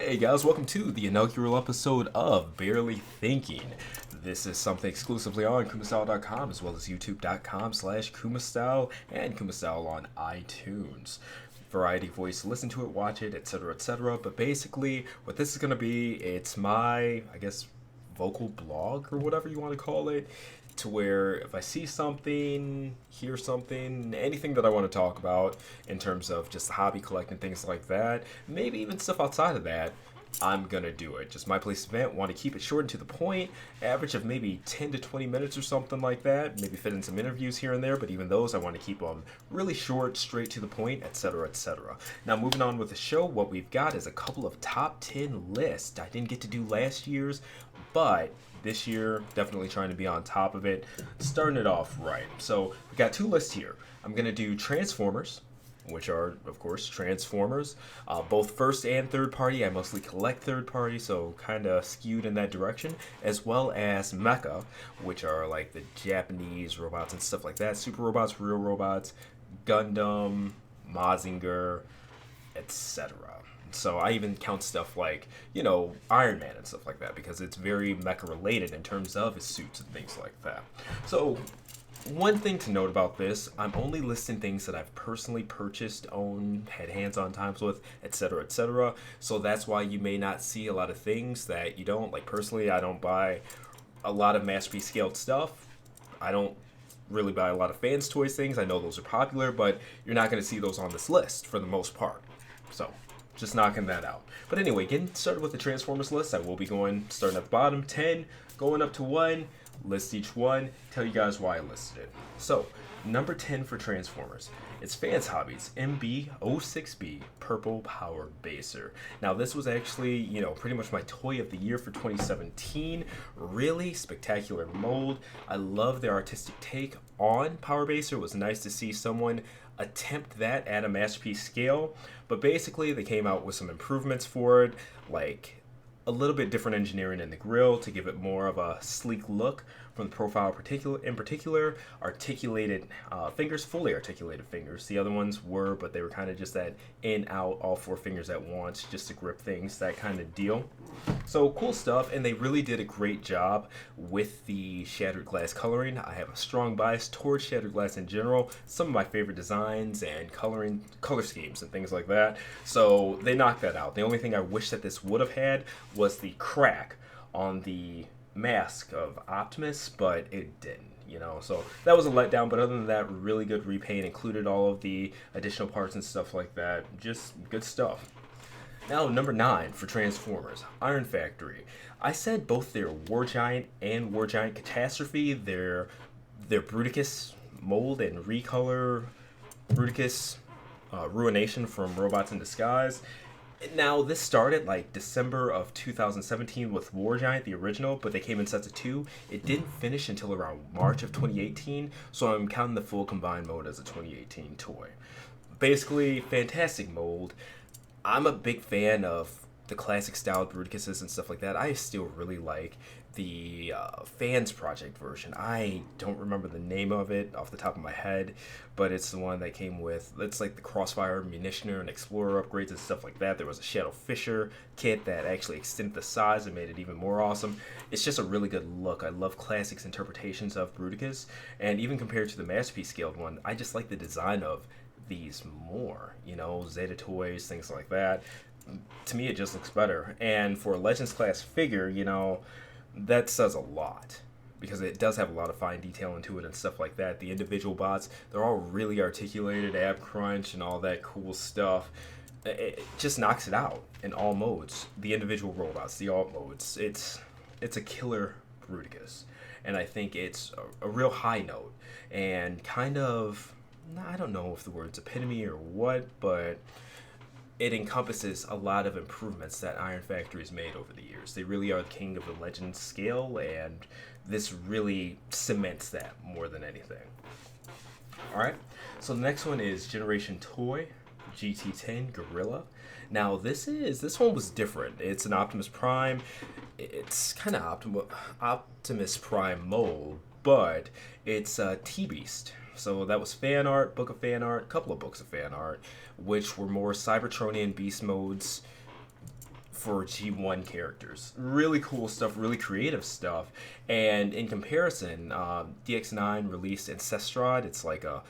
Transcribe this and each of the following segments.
Hey guys, welcome to the inaugural episode of Barely Thinking. This is something exclusively on kumastyle.com as well as youtube.com/kumastyle and kumastyle on iTunes. Variety voice, listen to it, watch it, etc., etc. But basically, what this is going to be, it's my, vocal blog or whatever you want to call it, to where if I see something, hear something, anything that I want to talk about in terms of just hobby collecting, things like that, maybe even stuff outside of that, I'm gonna do it. Just my place event, want to keep it short and to the point, average of maybe 10 to 20 minutes or something like that, maybe fit in some interviews here and there, but even those I want to keep them really short, straight to the point, etc., etc. Now moving on with the show, what we've got is a couple of top 10 lists. I didn't get to do last year's, but this year, definitely trying to be on top of it, starting it off right. So we got two lists here. I'm going to do Transformers, which are, of course, Transformers, both first and third party. I mostly collect third party, so kind of skewed in that direction, as well as Mecha, which are like the Japanese robots and stuff like that, super robots, real robots, Gundam, Mazinger, etc. So I even count stuff like, Iron Man and stuff like that, because it's very mecha related in terms of his suits and things like that. So one thing to note about this, I'm only listing things that I've personally purchased, owned, had hands-on times with, etc., etc. So that's why you may not see a lot of things that you don't. Like personally, I don't buy a lot of masterpiece scaled stuff. I don't really buy a lot of fans toys things. I know those are popular, but you're not going to see those on this list for the most part. So just knocking that out. But anyway, getting started with the Transformers list, I will be starting at the bottom, 10, going up to 1, list each one, tell you guys why I listed it. So, number 10 for Transformers. It's Fans Hobbies MB06B Purple Power Baser. Now, this was actually, pretty much my toy of the year for 2017. Really spectacular mold. I love their artistic take on Power Baser. It was nice to see someone attempt that at a masterpiece scale, but basically they came out with some improvements for it, like a little bit different engineering in the grill to give it more of a sleek look from the profile in particular, articulated fingers, fully articulated fingers. The other ones were, but they were kind of just that in, out, all four fingers at once, just to grip things, that kind of deal. So cool stuff, and they really did a great job with the shattered glass coloring. I have a strong bias towards shattered glass in general, some of my favorite designs and color schemes and things like that. So they knocked that out. The only thing I wish that this would have had was the crack on the mask of Optimus, but it didn't. So that was a letdown, but other than that, really good repaint, included all of the additional parts and stuff like that. Just good stuff. Now, number 9 for Transformers, Iron Factory. I said both their War Giant and War Giant Catastrophe, their Bruticus mold and recolor, Bruticus Ruination from Robots in Disguise. Now, this started like December of 2017 with War Giant, the original, but they came in sets of 2. It didn't finish until around March of 2018, so I'm counting the full combined mode as a 2018 toy. Basically, fantastic mold. I'm a big fan of the classic styled Bruticuses and stuff like that. I still really like the Fans Project version. I don't remember the name of it off the top of my head, but it's the one that came with, it's like the Crossfire, Munitioner, and Explorer upgrades and stuff like that. There was a Shadow Fisher kit that actually extended the size and made it even more awesome. It's just a really good look. I love classics interpretations of Bruticus, and even compared to the Masterpiece scaled one, I just like the design of these more, Zeta toys, things like that. To me, it just looks better. And for a Legends class figure, that says a lot, because it does have a lot of fine detail into it and stuff like that. The individual bots, they're all really articulated, ab crunch and all that cool stuff. It just knocks it out in all modes. The individual robots, the alt modes, it's a killer Bruticus. And I think it's a real high note and kind of, I don't know if the word's epitome or what, but it encompasses a lot of improvements that Iron Factory has made over the years. They really are the king of the legend scale, and this really cements that more than anything. Alright, so the next one is Generation Toy, GT10 Gorilla. Now this one was different. It's an Optimus Prime. It's kind of Optimus Prime mold, but it's T-Beast. So that was fan art, book of fan art, couple of books of fan art, which were more Cybertronian beast modes for G1 characters. Really cool stuff, really creative stuff. And in comparison, DX9 released Ancestrod. It's like a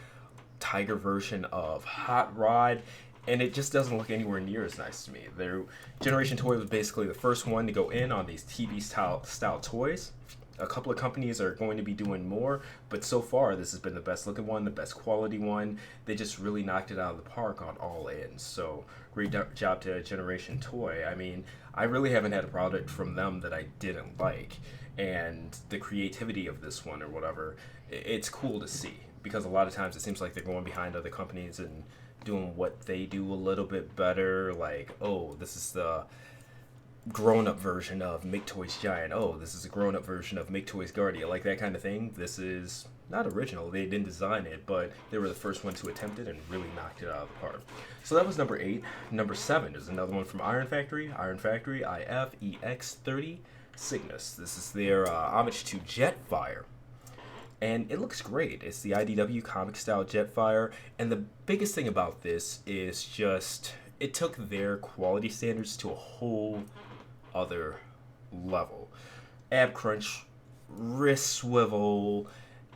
Tiger version of Hot Rod, and it just doesn't look anywhere near as nice to me. Their Generation Toy was basically the first one to go in on these TB style toys. A couple of companies are going to be doing more, but so far this has been the best looking one, the best quality one. They just really knocked it out of the park on all ends. So great job to Generation Toy. I mean, I really haven't had a product from them that I didn't like, and the creativity of this one or whatever, it's cool to see, because a lot of times it seems like they're going behind other companies and doing what they do a little bit better. Like, oh, this is the grown-up version of Mecha Giant. Oh, this is a grown-up version of Mecha Guardian. Like that kind of thing. This is not original. They didn't design it, but they were the first one to attempt it and really knocked it out of the park. So that was number 8. Number 7 is another one from Iron Factory. Iron Factory IFEX30 CYGNUS. This is their homage to Jetfire. And it looks great. It's the IDW comic style Jetfire. And the biggest thing about this is just, it took their quality standards to a whole other level. Ab crunch, wrist swivel,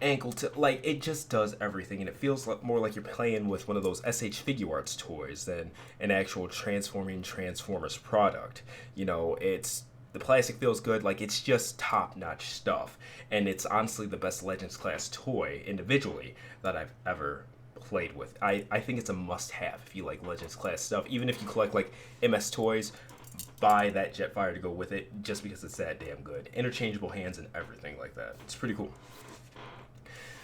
ankle like, it just does everything, and it feels more like you're playing with one of those SH Figuarts toys than an actual transforming Transformers product. You know, the plastic feels good, like it's just top-notch stuff, and it's honestly the best Legends class toy individually that I've ever played with. I think it's a must-have if you like Legends class stuff. Even if you collect like MS toys, buy that Jetfire to go with it, just because it's that damn good. Interchangeable hands and everything like that. It's pretty cool.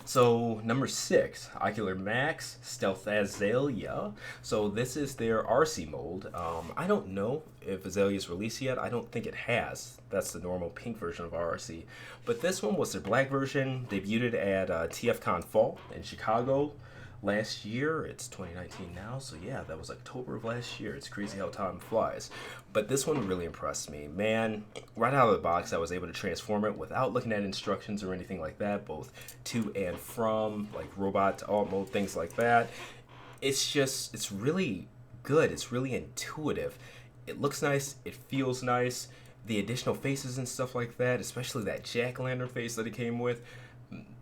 So number 6, Ocular Max Stealth Azalea. So this is their RC mold. I don't know if Azalea's released yet. I don't think it has. That's the normal pink version of RC. But this one was their black version. Debuted at TFCon Fall in Chicago last year. It's 2019 now, so yeah, that was October of last year. It's crazy how time flies. But this one really impressed me. Man, right out of the box, I was able to transform it without looking at instructions or anything like that, both to and from, like robot to alt mode, things like that. It's really good. It's really intuitive. It looks nice. It feels nice. The additional faces and stuff like that, especially that jack-o'-lantern face that it came with,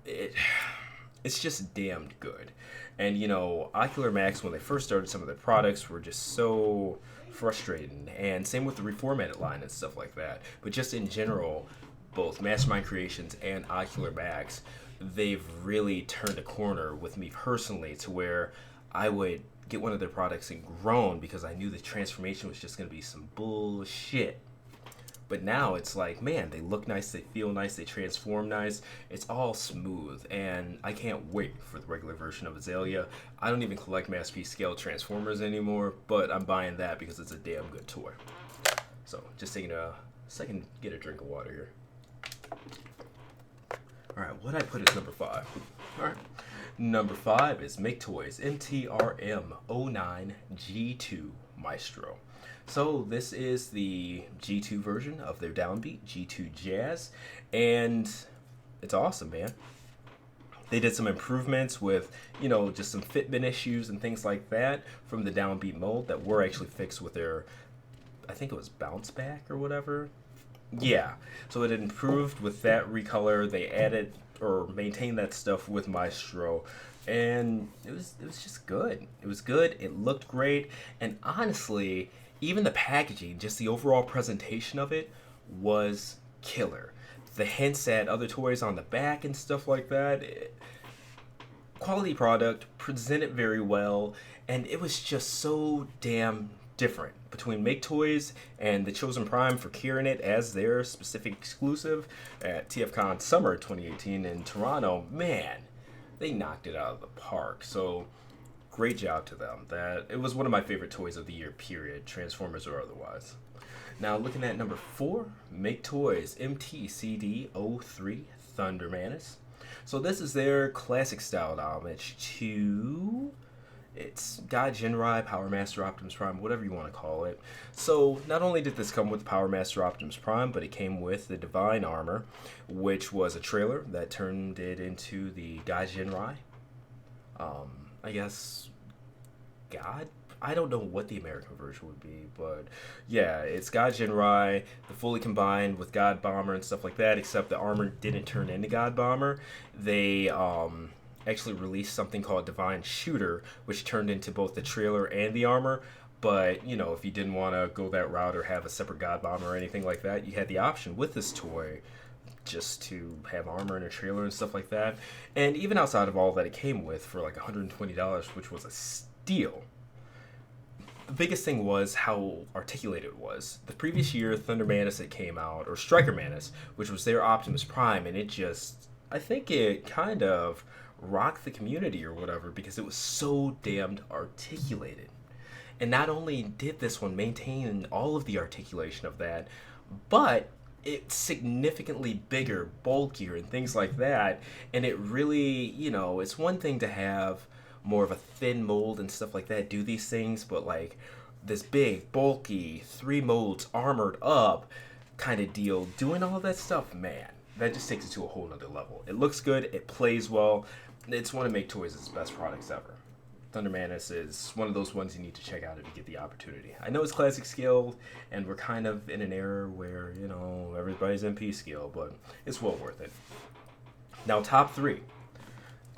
it's just damned good. And, you know, Ocular Max, when they first started, some of their products were just so frustrating. And same with the reformatted line and stuff like that. But just in general, both Mastermind Creations and Ocular Max, they've really turned a corner with me personally, to where I would get one of their products and groan because I knew the transformation was just going to be some bullshit. But now it's like, man, they look nice, they feel nice, they transform nice. It's all smooth, and I can't wait for the regular version of Azalea. I don't even collect Mass P scale Transformers anymore, but I'm buying that because it's a damn good toy. So, just taking a second to get a drink of water here. Alright, what I put as number 5? Alright. Number 5 is Mecha MTRM09 G2 Maestro. So this is the G2 version of their downbeat, G2 Jazz, and it's awesome, man. They did some improvements with, you know, just some fitment issues and things like that from the downbeat mold that were actually fixed with their, I think it was bounce back or whatever. Yeah, so it improved with that recolor. They added or maintained that stuff with Maestro, and it was just good. It was good. It looked great, and honestly, even the packaging, just the overall presentation of it, was killer. The hints at other toys on the back and stuff like that. Quality product, presented very well, and it was just so damn different between Mecha and the Chosen Prime for carrying it as their specific exclusive at TFCon Summer 2018 in Toronto. Man, they knocked it out of the park. So great job to them. That it was one of my favorite toys of the year, period, Transformers or otherwise. Now looking at number 4, Mecha MTCD03 THUNDERMANUS. So this is their classic styled homage to, it's God Jinrai, Power Master Optimus Prime, whatever you want to call it. So not only did this come with Power Master Optimus Prime, but it came with the Divine Armor, which was a trailer that turned it into the God Jinrai. I guess God. I don't know what the American version would be, but yeah, it's God Jinrai, the fully combined with God Bomber and stuff like that, except the armor didn't turn into God Bomber. They actually released something called Divine Shooter, which turned into both the trailer and the armor. But, you know, if you didn't want to go that route or have a separate God Bomber or anything like that, you had the option with this toy just to have armor and a trailer and stuff like that. And even outside of all that it came with for like $120, which was a steal, the biggest thing was how articulated it was. The previous year, THUNDERMANUS it came out, or STRIKER-MANUS, which was their Optimus Prime, and it just, I think it kind of rocked the community or whatever because it was so damned articulated. And not only did this one maintain all of the articulation of that, but it's significantly bigger, bulkier, and things like that. And it really, you know, it's one thing to have more of a thin mold and stuff like that do these things, but like this big, bulky, 3 molds, armored up kind of deal, doing all that stuff, man, that just takes it to a whole nother level. It looks good, it plays well, it's one of Make Toys' best products ever. THUNDERMANUS is one of those ones you need to check out if you get the opportunity. I know it's classic scaled, and we're kind of in an era where, you know, everybody's MP scale, but it's well worth it. Now, top 3.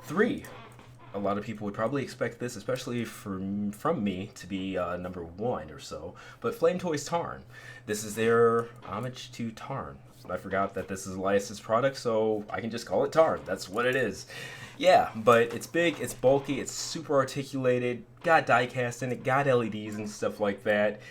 3. A lot of people would probably expect this, especially from me, to be number 1 or so. But FLAMETOYS Tarn. This is their homage to Tarn. I forgot that this is Elias's product, so I can just call it Tarn. That's what it is. Yeah, but it's big, it's bulky, it's super articulated, got diecast in it, got LEDs and stuff like that.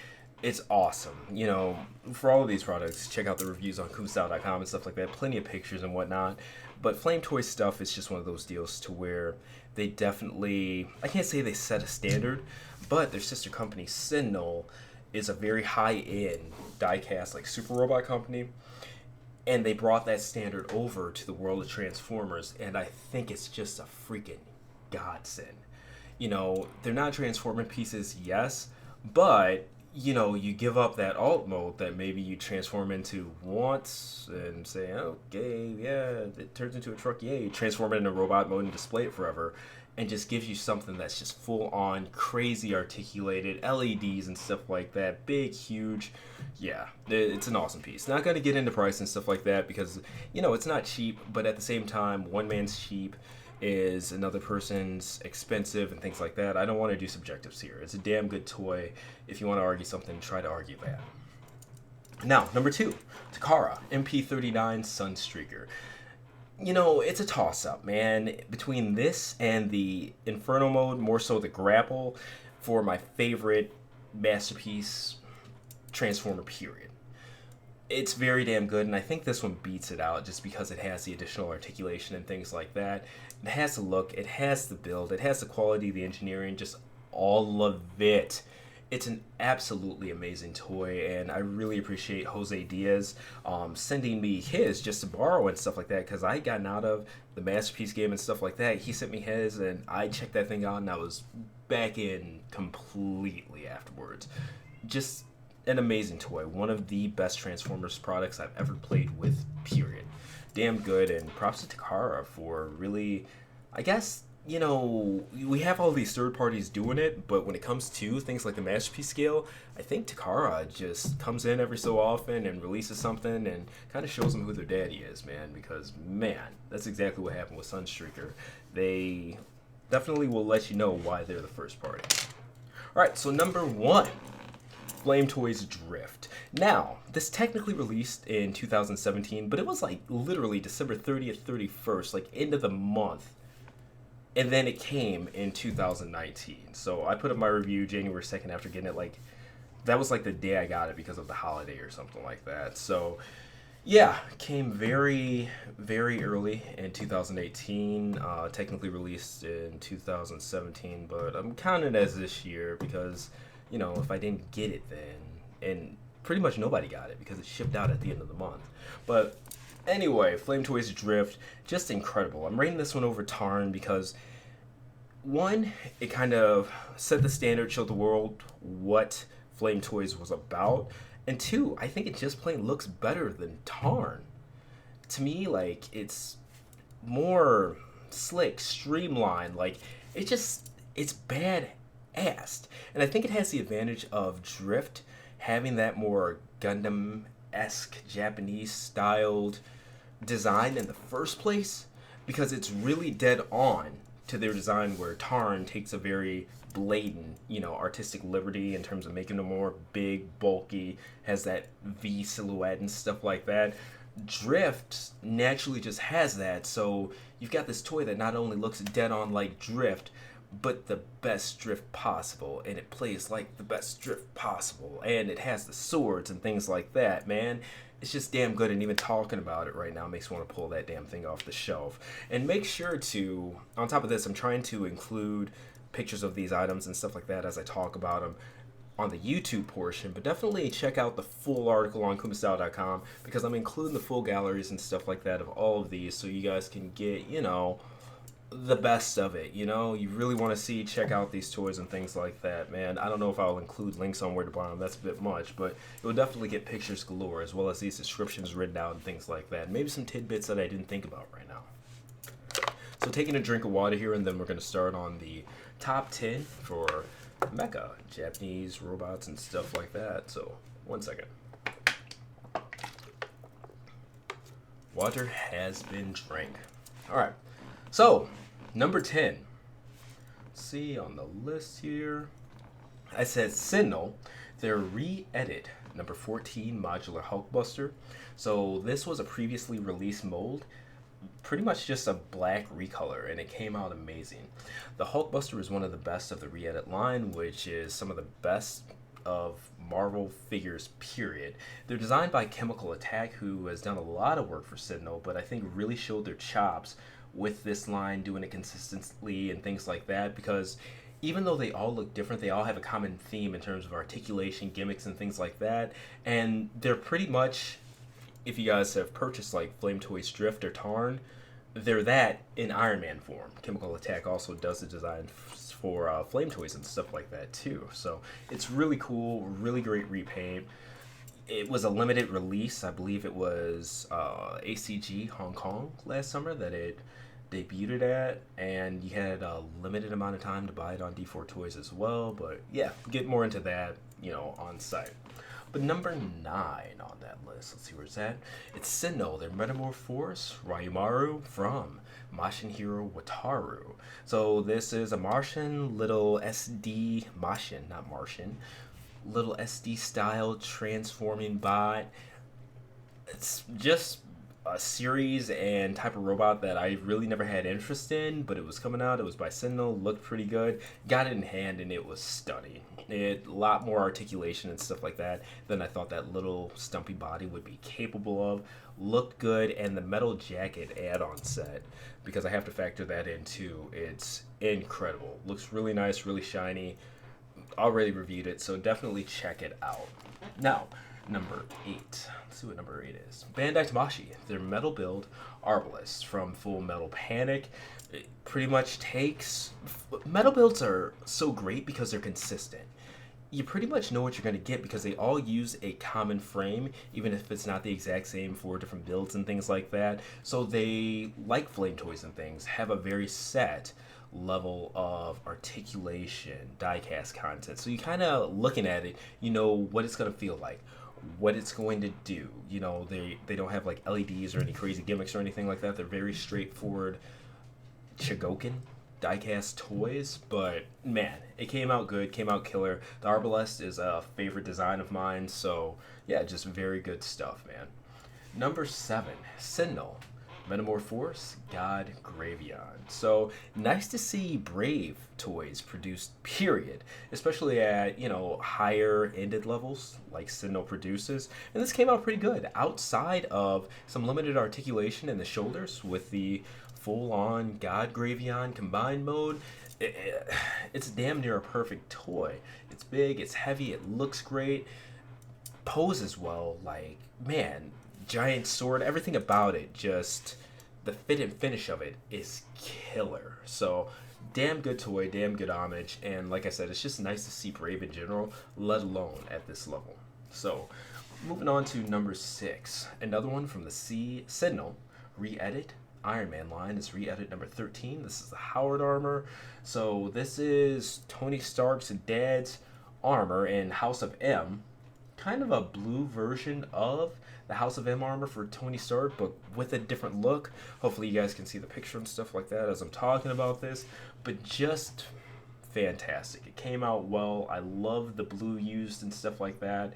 It's awesome. You know, for all of these products, check out the reviews on kumastyle.com and stuff like that. Plenty of pictures and whatnot. But FLAMETOYS stuff is just one of those deals to where they definitely, I can't say they set a standard, but their sister company, Sentinel, is a very high-end diecast, like super robot company. And they brought that standard over to the world of Transformers, and I think it's just a freaking godsend. You know, they're not Transformer pieces, yes, but, you know, you give up that alt mode that maybe you transform into once and say, okay, yeah, it turns into a truck, yay, you transform it into robot mode and display it forever, and just gives you something that's just full-on, crazy articulated, LEDs and stuff like that, big, huge. Yeah, it's an awesome piece. Not going to get into price and stuff like that because, you know, it's not cheap, but at the same time, one man's cheap is another person's expensive and things like that. I don't want to do subjectives here. It's a damn good toy. If you want to argue something, try to argue that. Now, number 2, Takara, MP39 SUNSTREAKER. You know, it's a toss-up, man, between this and the Inferno mode, more so the grapple, for my favorite masterpiece Transformer, period. It's very damn good, and I think this one beats it out just because it has the additional articulation and things like that. It has the look, it has the build, it has the quality, the engineering, just all of it. It's an absolutely amazing toy, and I really appreciate Jose Diaz sending me his just to borrow and stuff like that, because I had gotten out of the Masterpiece game and stuff like that. He sent me his, and I checked that thing out, and I was back in completely afterwards. Just an amazing toy. One of the best Transformers products I've ever played with, period. Damn good, and props to Takara for really, I guess, you know, we have all these third parties doing it, but when it comes to things like the Masterpiece scale, I think Takara just comes in every so often and releases something and kind of shows them who their daddy is, man, because, man, that's exactly what happened with SUNSTREAKER. They definitely will let you know why they're the first party. Alright, so number 1, FLAMETOYS Drift. Now, this technically released in 2017, but it was like literally December 30th, 31st, like end of the month. And then it came in 2019. So I put up my review January 2nd after getting it. Like, that was like the day I got it because of the holiday or something like that. So, yeah, came very, very early in 2018. Technically released in 2017, but I'm counting it as this year because, you know, if I didn't get it then, and pretty much nobody got it because it shipped out at the end of the month. But anyway, FLAMETOYS Drift, just incredible. I'm rating this one over Tarn because, one, it kind of set the standard, showed the world what FLAMETOYS was about, and 2, I think it just plain looks better than Tarn. To me, like, it's more slick, streamlined, like, it's bad fast. And I think it has the advantage of Drift having that more Gundam-esque Japanese styled design in the first place, because it's really dead on to their design, where Tarn takes a very blatant, artistic liberty in terms of making them more big, bulky, has that V silhouette and stuff like that. Drift naturally just has that, so you've got this toy that not only looks dead on like Drift, but the best Drift possible, and it plays like the best Drift possible, and it has the swords and things like that, man. It's just damn good, and even talking about it right now makes me want to pull that damn thing off the shelf. And make sure to, on top of this, I'm trying to include pictures of these items and stuff like that as I talk about them on the YouTube portion, but definitely check out the full article on kumastyle.com, because I'm including the full galleries and stuff like that of all of these, so you guys can get, the best of it. You really want to check out these toys and things like that, man. I don't know if I'll include links on where to buy them, that's a bit much, but it will definitely get pictures galore, as well as these descriptions written out and things like that. Maybe some tidbits that I didn't think about right now. So taking a drink of water here, and then we're going to start on the top 10 for Mecha, Japanese robots and stuff like that. So, one second. Water has been drank. Alright, so, number 10. Let's see on the list here. I said Signal, their re-edit, number 14 modular HULKBUSTER. So, this was a previously released mold, pretty much just a black recolor, and it came out amazing. The HULKBUSTER is one of the best of the re-edit line, which is some of the best of Marvel figures, period. They're designed by Chemical Attack, who has done a lot of work for Signal, but I think really showed their chops with this line, doing it consistently and things like that, because even though they all look different, they all have a common theme in terms of articulation, gimmicks, and things like that, and they're pretty much, if you guys have purchased like FLAMETOYS Drift or Tarn, they're that in Iron Man form. Chemical Attack also does the design for FLAMETOYS and stuff like that too. So it's really cool, really great repaint. It was a limited release. I believe it was ACG Hong Kong last summer that it debuted at, and you had a limited amount of time to buy it on D4 Toys as well. But yeah, get more into that, on site. But number 9 on that list, let's see where it's at. It's Sinnoh, their Metamorphose Ryumaru from Mashinhiro Wataru. So this is a Martian, little SD, not Martian, little SD style transforming bot. It's just a series and type of robot that I really never had interest in, but it was coming out. It was by Sinnoh, looked pretty good. Got it in hand, and it was stunning. It a lot more articulation and stuff like that than I thought that little stumpy body would be capable of. Looked good, and the metal jacket add-on set, because I have to factor that in too. It's incredible. Looks really nice, really shiny. Already reviewed it, so definitely check it out. Now, number 8. Let's see what number 8 is. Bandai Tamashii, their metal build Arbalest from Full Metal Panic. It pretty much takes... Metal builds are so great because they're consistent. You pretty much know what you're going to get because they all use a common frame, even if it's not the exact same for different builds and things like that. So they, like FLAMETOYS and things, have a very set level of articulation, die-cast content. So you kind of looking at it, you know what it's going to feel like, what it's going to do. They don't have like LEDs or any crazy gimmicks or anything like that. They're very straightforward Chogokin die-cast toys, but man, it came out good, came out killer. The Arbalest is a favorite design of mine, so yeah, just very good stuff, man. Number 7, Signal, Metamorphose God Gravion. So nice to see Brave toys produced, period, especially at higher ended levels like Signal produces, and this came out pretty good outside of some limited articulation in the shoulders with the full-on God Gravion combined mode. It's damn near a perfect toy. It's big, it's heavy, it looks great, poses well, like, man, giant sword, everything about it, just the fit and finish of it is killer. So damn good toy, damn good homage, and like I said, it's just nice to see Brave in general, let alone at this level. So moving on to number 6, another one from the Signal re-edit Iron Man line is re-edit number 13. This is the Howard armor. So this is Tony Stark's dad's armor in House of M. Kind of a blue version of the House of M armor for Tony Stark, but with a different look. Hopefully you guys can see the picture and stuff like that as I'm talking about this. But just fantastic. It came out well. I love the blue used and stuff like that.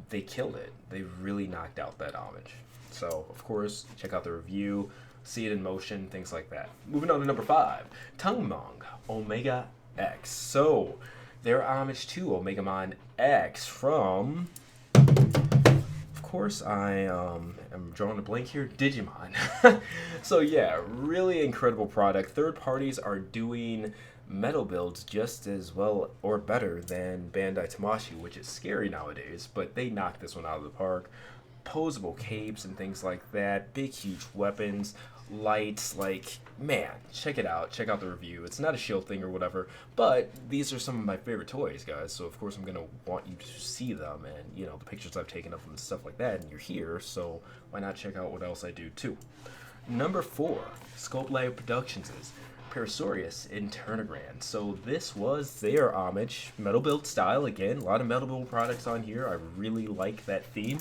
They killed it. They really knocked out that homage. So, of course, check out the review, see it in motion, things like that. Moving on to number 5, Tungmong Omega X. So, their homage to Omega Mon X from, of course, I am drawing a blank here, Digimon. So, yeah, really incredible product. Third parties are doing metal builds just as well or better than Bandai Tamashii, which is scary nowadays, but they knocked this one out of the park. Posable capes and things like that, big huge weapons, lights, like, man, check it out, check out the review. It's not a shield thing or whatever, but these are some of my favorite toys, guys, so of course I'm gonna want you to see them and, you know, the pictures I've taken of them and stuff like that, and you're here, so why not check out what else I do too. Number 4, Sculpt Lab Productions is Parasaurus in Turnagran. So this was their homage, metal build style. Again, a lot of metal build products on here. I really like that theme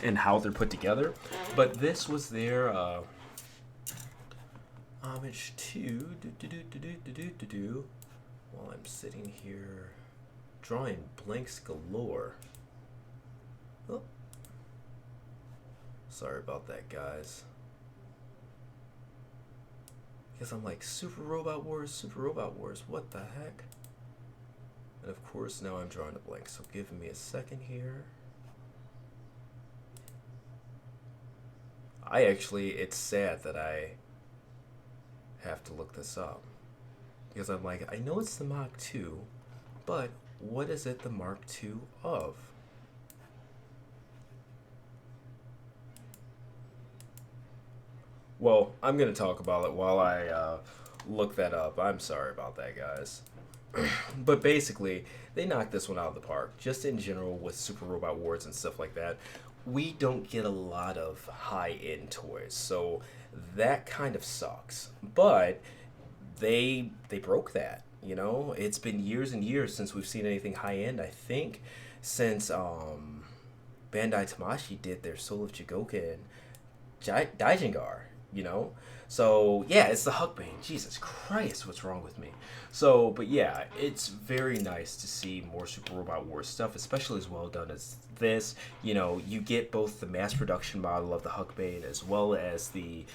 and how they're put together. But this was their homage to while I'm sitting here drawing blanks galore. Oh. Sorry about that, guys. Because I'm like, Super Robot Wars, what the heck? And of course, now I'm drawing a blank, so give me a second here. It's sad that I have to look this up. Because I'm like, I know it's the Mach 2, but what is it the Mark II of? Well, I'm going to talk about it while I look that up. I'm sorry about that, guys. But basically, they knocked this one out of the park. Just in general with Super Robot Wars and stuff like that, we don't get a lot of high-end toys. So that kind of sucks. But they broke that, you know? It's been years and years since we've seen anything high-end, I think, since Bandai Tamashii did their Soul of Jigoku and Daijengar. You know, so yeah, it's the Hulkbane. Jesus Christ, what's wrong with me? So, but yeah, it's very nice to see more Super Robot Wars stuff, especially as well done as this. You know, you get both the mass production model of the Hulkbane as well as the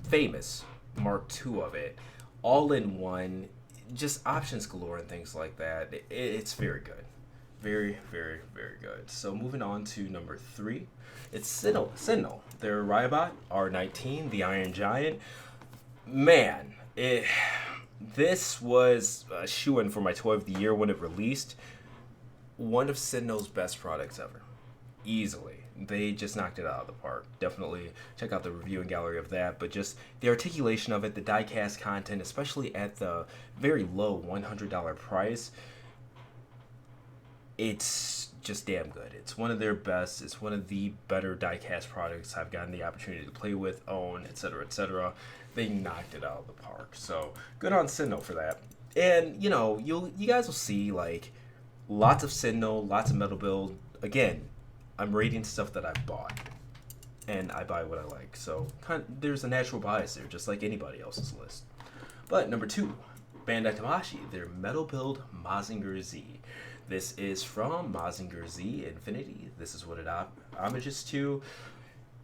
famous Mark II of it, all in one. Just options galore and things like that. It's very good. Very, very, very good. So moving on to number 3, it's Sentinel. Their Riobot R19, the Iron Giant. Man, this was a shoo-in for my Toy of the Year when it released. One of Sentinel's best products ever. Easily. They just knocked it out of the park. Definitely check out the review and gallery of that. But just the articulation of it, the die-cast content, especially at the very low $100 price, it's just damn good. It's one of their best. It's one of the better die-cast products I've gotten the opportunity to play with, own, etc., etc. They knocked it out of the park. So good on Sentinel for that. And you know, you guys will see like lots of Sentinel, lots of metal build. Again, I'm rating stuff that I've bought, and I buy what I like. So there's a natural bias there, just like anybody else's list. But number 2, Bandai Tamashii, their metal build Mazinger Z. This is from Mazinger Z Infinity. This is what it homages to.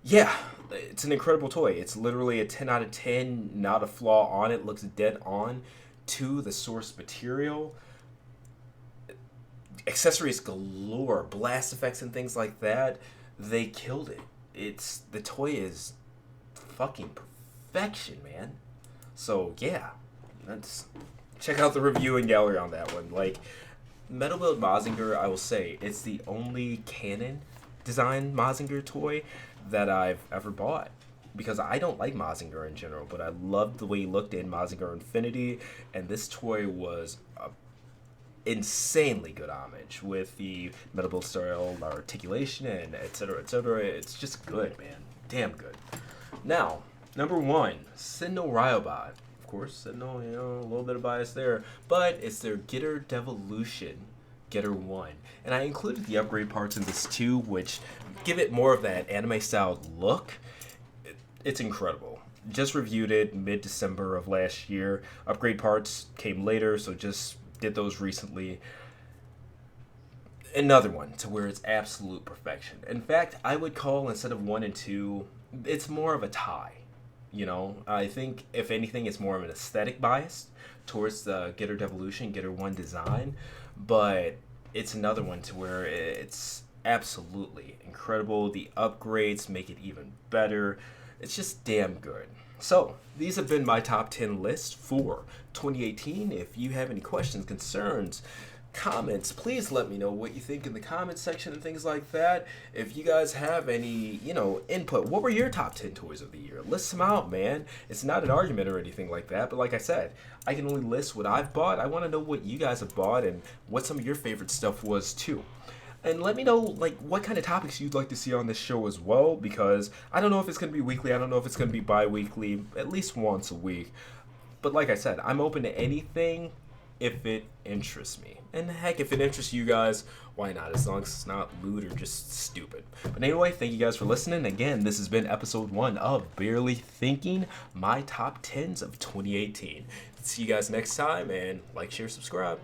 Yeah, it's an incredible toy. It's literally a 10 out of 10, not a flaw on it. Looks dead on to the source material. Accessories galore, blast effects and things like that. They killed it. The toy is fucking perfection, man. So yeah, check out the review and gallery on that one. Like, Metal Build Mazinger, I will say, it's the only canon design Mazinger toy that I've ever bought. Because I don't like Mazinger in general, but I loved the way he looked in Mazinger Infinity, and this toy was a insanely good homage with the Metal Build style articulation and etc., etc. It's just good, man. Damn good. Now, Number 1, Sentinel Ryobot. Of course, Sentinel, you know, a little bit of bias there, but it's their Getter Devolution Getter 1. And I included the upgrade parts in this too, which give it more of that anime-styled look. It's incredible. Just reviewed it mid-December of last year. Upgrade parts came later, so just did those recently. Another one to where it's absolute perfection. In fact, I would call, instead of 1 and 2, it's more of a tie. You know, I think if anything, it's more of an aesthetic bias towards the Getter Devolution, Getter 1 design, but it's another one to where it's absolutely incredible. The upgrades make it even better. It's just damn good. So, these have been my top 10 lists for 2018. If you have any questions, concerns, comments, please let me know what you think in the comment section and things like that. If you guys have any, you know, input, what were your top 10 toys of the year? List them out, man. It's not an argument or anything like that, but like I said, I can only list what I've bought. I want to know what you guys have bought and what some of your favorite stuff was too. And let me know, like, what kind of topics you'd like to see on this show as well, because I don't know if it's going to be weekly, I don't know if it's going to be bi-weekly, at least once a week. But like I said, I'm open to anything if it interests me. And heck, if it interests you guys, why not? As long as it's not lewd or just stupid. But anyway, thank you guys for listening. Again, this has been episode 1 of Barely Thinking, my top 10s of 2018. See you guys next time, and like, share, subscribe.